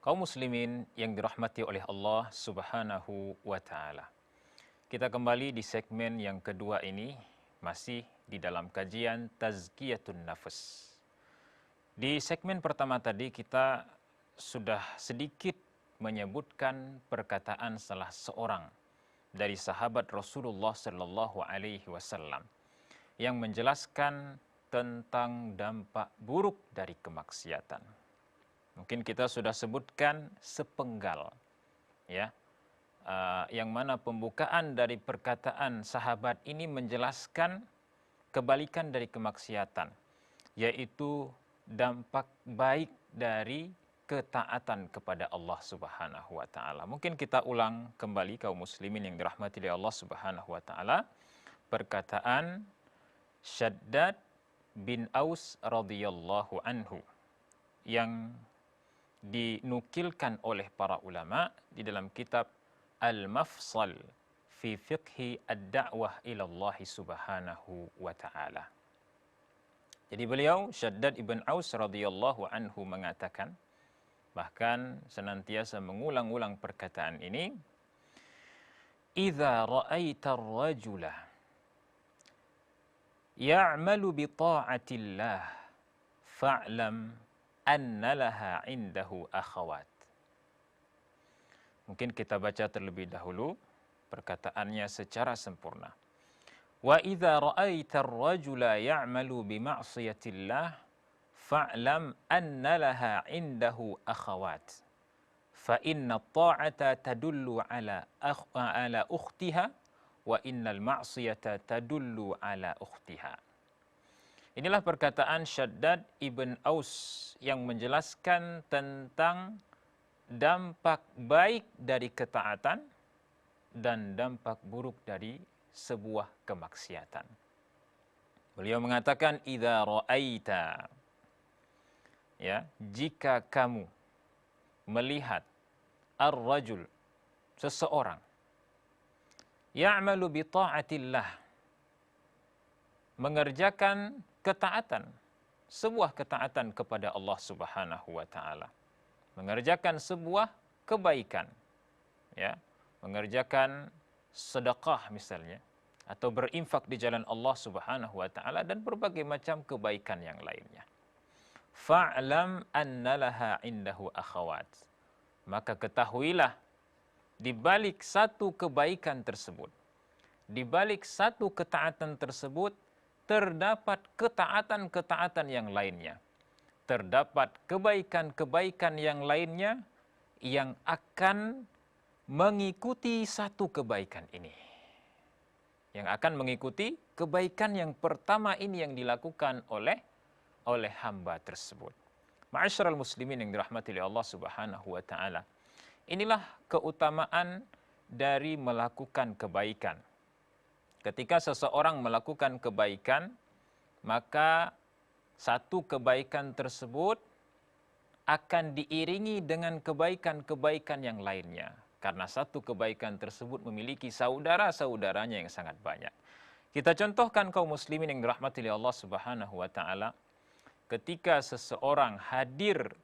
Kaum muslimin yang dirahmati oleh Allah Subhanahu wa taala. Kita kembali di segmen yang kedua ini, masih di dalam kajian Tazkiyatun Nafs. Di segmen pertama tadi kita sudah sedikit menyebutkan perkataan salah seorang dari sahabat Rasulullah sallallahu alaihi wasallam yang menjelaskan tentang dampak buruk dari kemaksiatan. Mungkin kita sudah sebutkan sepenggal, ya, yang mana pembukaan dari perkataan sahabat ini menjelaskan kebalikan dari kemaksiatan, yaitu dampak baik dari ketaatan kepada Allah Subhanahu wa taala. Mungkin kita ulang kembali kaum muslimin yang dirahmati oleh Allah Subhanahu wa taala, perkataan Syaddad bin Aus radhiyallahu anhu yang dinukilkan oleh para ulama di dalam kitab Al-Mafsal fi Fiqhi Ad-Da'wah ila Allah Subhanahu wa taala. Jadi beliau Syaddad ibn Aus radhiyallahu anhu mengatakan, bahkan senantiasa mengulang-ulang perkataan ini, "Idza ra'aita ar-rajula ya'malu bi ta'atillah fa'lam anna laha indahu akhawat." Mungkin kita baca terlebih dahulu perkataannya secara sempurna. Wa idza ra'aita ar-rajula ya'malu bi ma'siyatillah fa'lam anna laha indahu akhawat. Fa inna at-ta'ata tadullu ala ukhtiha wa innal ma'siyata tadullu ala ukhtiha. Inilah perkataan Syaddad ibn Aus yang menjelaskan tentang dampak baik dari ketaatan dan dampak buruk dari sebuah kemaksiatan. Beliau mengatakan, idza ra'aita, ya, jika kamu melihat ar-rajul, seseorang, ya'malu bi ta'atillah, mengerjakan ketaatan, sebuah ketaatan kepada Allah Subhanahu wa taala. Mengerjakan sebuah kebaikan, ya, mengerjakan sedekah misalnya, atau berinfak di jalan Allah Subhanahu wa taala dan berbagai macam kebaikan yang lainnya. Fa'lam anna laha indahu akhawat. Maka ketahuilah di balik satu kebaikan tersebut, di balik satu ketaatan tersebut, terdapat ketaatan-ketaatan yang lainnya. Terdapat kebaikan-kebaikan yang lainnya yang akan mengikuti satu kebaikan ini. Yang akan mengikuti kebaikan yang pertama ini yang dilakukan oleh hamba tersebut. Ma'asyiral muslimin yang dirahmati oleh Allah Subhanahu wa taala. Inilah keutamaan dari melakukan kebaikan. Ketika seseorang melakukan kebaikan, maka satu kebaikan tersebut akan diiringi dengan kebaikan-kebaikan yang lainnya. Karena satu kebaikan tersebut memiliki saudara-saudaranya yang sangat banyak. Kita contohkan kaum muslimin yang dirahmati oleh Allah Subhanahu wa taala, ketika seseorang hadir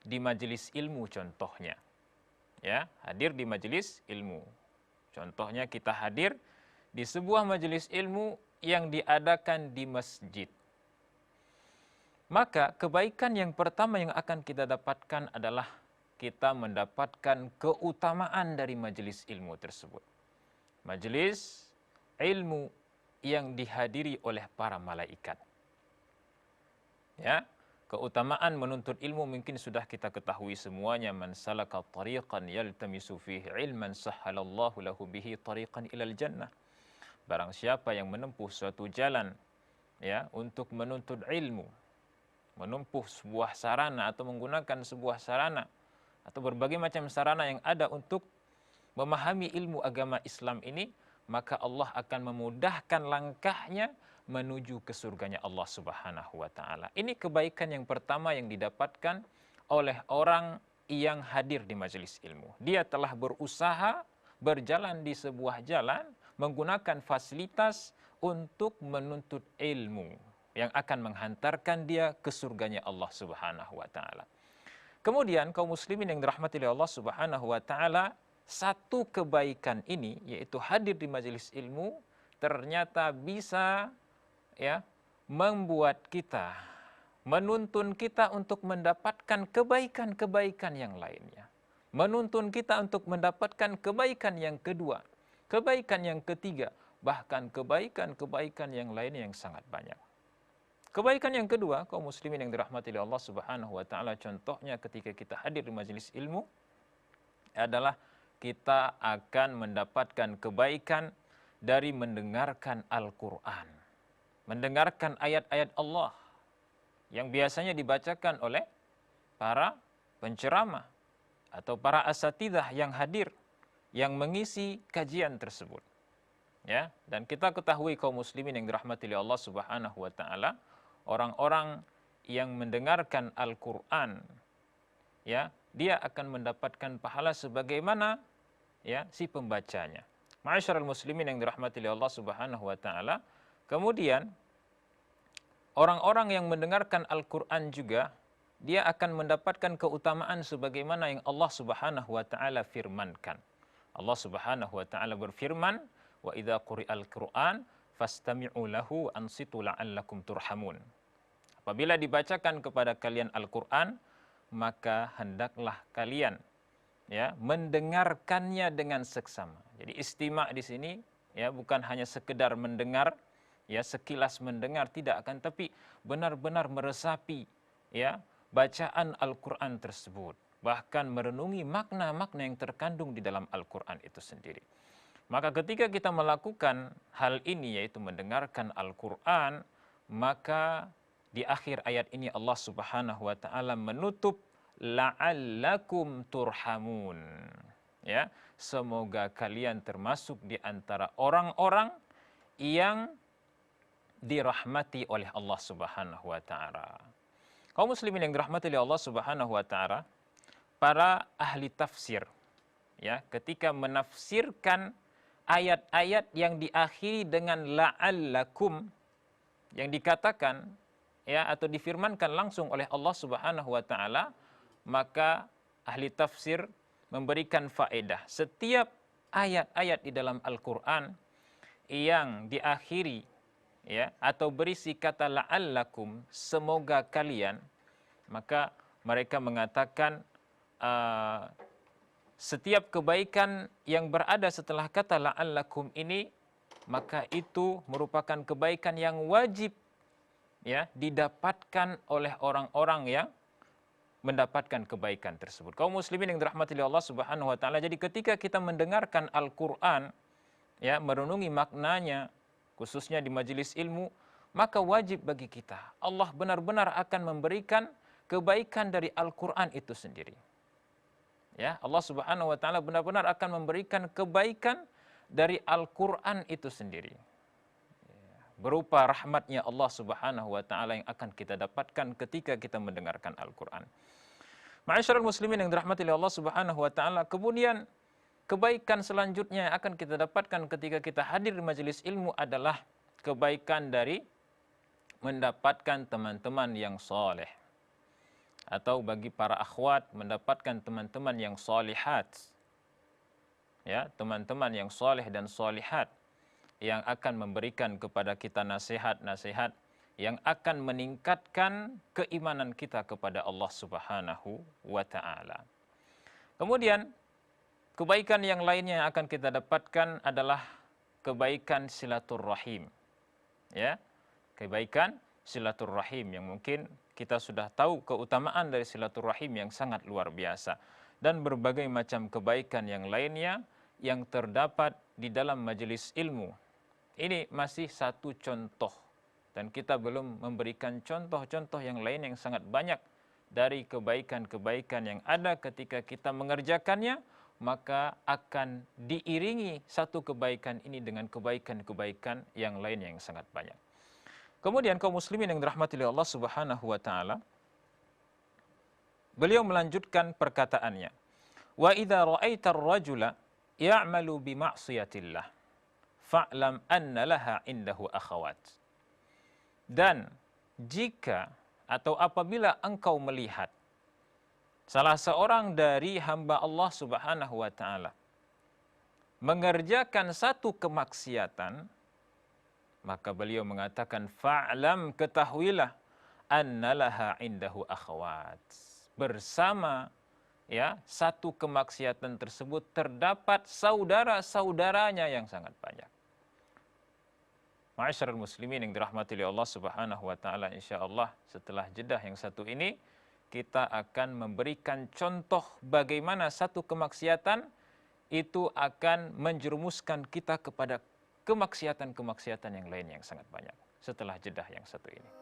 di majelis ilmu contohnya. Ya, hadir di majelis ilmu. Contohnya kita hadir di sebuah majelis ilmu yang diadakan di masjid. Maka kebaikan yang pertama yang akan kita dapatkan adalah kita mendapatkan keutamaan dari majelis ilmu tersebut. Majelis ilmu yang dihadiri oleh para malaikat. Ya, keutamaan menuntut ilmu mungkin sudah kita ketahui semuanya. Man salaka tariqan yaltamisu fihi ilman sahhalallahu lahu bihi tariqan ilal jannah. Barang siapa yang menempuh suatu jalan, ya, untuk menuntut ilmu, menempuh sebuah sarana atau menggunakan sebuah sarana atau berbagai macam sarana yang ada untuk memahami ilmu agama Islam ini, maka Allah akan memudahkan langkahnya menuju ke surganya Allah Subhanahu wa taala. Ini kebaikan yang pertama yang didapatkan oleh orang yang hadir di majelis ilmu. Dia telah berusaha berjalan di sebuah jalan menggunakan fasilitas untuk menuntut ilmu yang akan menghantarkan dia ke surganya Allah Subhanahu wa taala. Kemudian kaum muslimin yang dirahmati oleh Allah Subhanahu wa taala, satu kebaikan ini yaitu hadir di majelis ilmu ternyata bisa ya membuat kita, menuntun kita untuk mendapatkan kebaikan-kebaikan yang lainnya. Menuntun kita untuk mendapatkan kebaikan yang kedua, kebaikan yang ketiga, bahkan kebaikan-kebaikan yang lainnya yang sangat banyak. Kebaikan yang kedua, kaum muslimin yang dirahmati oleh Allah Subhanahu wa taala, contohnya ketika kita hadir di majelis ilmu adalah kita akan mendapatkan kebaikan dari mendengarkan Al-Qur'an. Mendengarkan ayat-ayat Allah yang biasanya dibacakan oleh para penceramah atau para asatidzah yang hadir yang mengisi kajian tersebut. Ya, dan kita ketahui kaum muslimin yang dirahmati oleh Allah Subhanahu wa taala, orang-orang yang mendengarkan Al-Qur'an ya, dia akan mendapatkan pahala sebagaimana ya si pembacanya. Ma'asyiral muslimin yang dirahmati oleh Allah Subhanahu wa taala, kemudian orang-orang yang mendengarkan Al-Qur'an juga dia akan mendapatkan keutamaan sebagaimana yang Allah Subhanahu wa taala firmankan. Allah Subhanahu wa taala berfirman, "Wa idza quri'al Qur'an fastami'u lahu wa ansitu la'allakum turhamun." Apabila dibacakan kepada kalian Al-Qur'an, maka hendaklah kalian ya mendengarkannya dengan seksama. Jadi istima' di sini ya bukan hanya sekedar mendengar, ya sekilas mendengar, tidak akan, tapi benar-benar meresapi ya bacaan Al-Qur'an tersebut, bahkan merenungi makna-makna yang terkandung di dalam Al-Qur'an itu sendiri. Maka ketika kita melakukan hal ini, yaitu mendengarkan Al-Qur'an, maka di akhir ayat ini Allah Subhanahu wa taala menutup la'allakum turhamun. Ya, semoga kalian termasuk di antara orang-orang yang dirahmati oleh Allah Subhanahu wa taala. Kaum muslimin yang dirahmati oleh Allah Subhanahu wa taala, para ahli tafsir ya ketika menafsirkan ayat-ayat yang diakhiri dengan la'allakum, yang dikatakan ya atau difirmankan langsung oleh Allah Subhanahu wa taala, maka ahli tafsir memberikan faedah. Setiap ayat-ayat di dalam Al-Qur'an yang diakhiri ya atau berisi kata la'allakum, semoga kalian, maka mereka mengatakan setiap kebaikan yang berada setelah kata la'allakum ini, maka itu merupakan kebaikan yang wajib ya didapatkan oleh orang-orang yang mendapatkan kebaikan tersebut. Kaum muslimin yang dirahmati oleh Allah Subhanahu wa taala, jadi ketika kita mendengarkan Al-Qur'an ya, merenungi maknanya khususnya di majelis ilmu, maka wajib bagi kita, Allah benar-benar akan memberikan kebaikan dari Al-Qur'an itu sendiri. Ya, Allah Subhanahu wa taala benar-benar akan memberikan kebaikan dari Al-Qur'an itu sendiri. Berupa rahmatnya Allah Subhanahu wa taala yang akan kita dapatkan ketika kita mendengarkan Al-Qur'an. Ma'asyiral muslimin yang dirahmati oleh Allah Subhanahu wa taala, kemudian kebaikan selanjutnya yang akan kita dapatkan ketika kita hadir di majelis ilmu adalah kebaikan dari mendapatkan teman-teman yang saleh. Atau bagi para akhwat, mendapatkan teman-teman yang salihat. Ya, teman-teman yang saleh dan salihat yang akan memberikan kepada kita nasihat-nasihat yang akan meningkatkan keimanan kita kepada Allah Subhanahu wa taala. Kemudian kebaikan yang lainnya yang akan kita dapatkan adalah kebaikan silaturrahim. Ya, kebaikan silaturrahim yang mungkin kita sudah tahu keutamaan dari silaturrahim yang sangat luar biasa, dan berbagai macam kebaikan yang lainnya yang terdapat di dalam majelis ilmu. Ini masih satu contoh, dan kita belum memberikan contoh-contoh yang lain yang sangat banyak dari kebaikan-kebaikan yang ada ketika kita mengerjakannya, maka akan diiringi satu kebaikan ini dengan kebaikan-kebaikan yang lain yang sangat banyak. Kemudian kaum muslimin yang dirahmati oleh Allah Subhanahu wa taala, beliau melanjutkan perkataannya, "Wa idza ra'aita ar-rajula ya'malu bi ma'siyatillah fa'lam anna laha indahu akhawat." Dan jika atau apabila engkau melihat salah seorang dari hamba Allah Subhanahu wa taala mengerjakan satu kemaksiatan, maka beliau mengatakan fa'lam, ketahuilah, annalaha indahu akhwat. Bersama ya satu kemaksiatan tersebut terdapat saudara-saudaranya yang sangat banyak. Ma'asyiral muslimin yang dirahmati oleh Allah Subhanahu wa taala, insyaallah setelah jedah yang satu ini kita akan memberikan contoh bagaimana satu kemaksiatan itu akan menjerumuskan kita kepada kemaksiatan-kemaksiatan yang lain yang sangat banyak setelah jedah yang satu ini.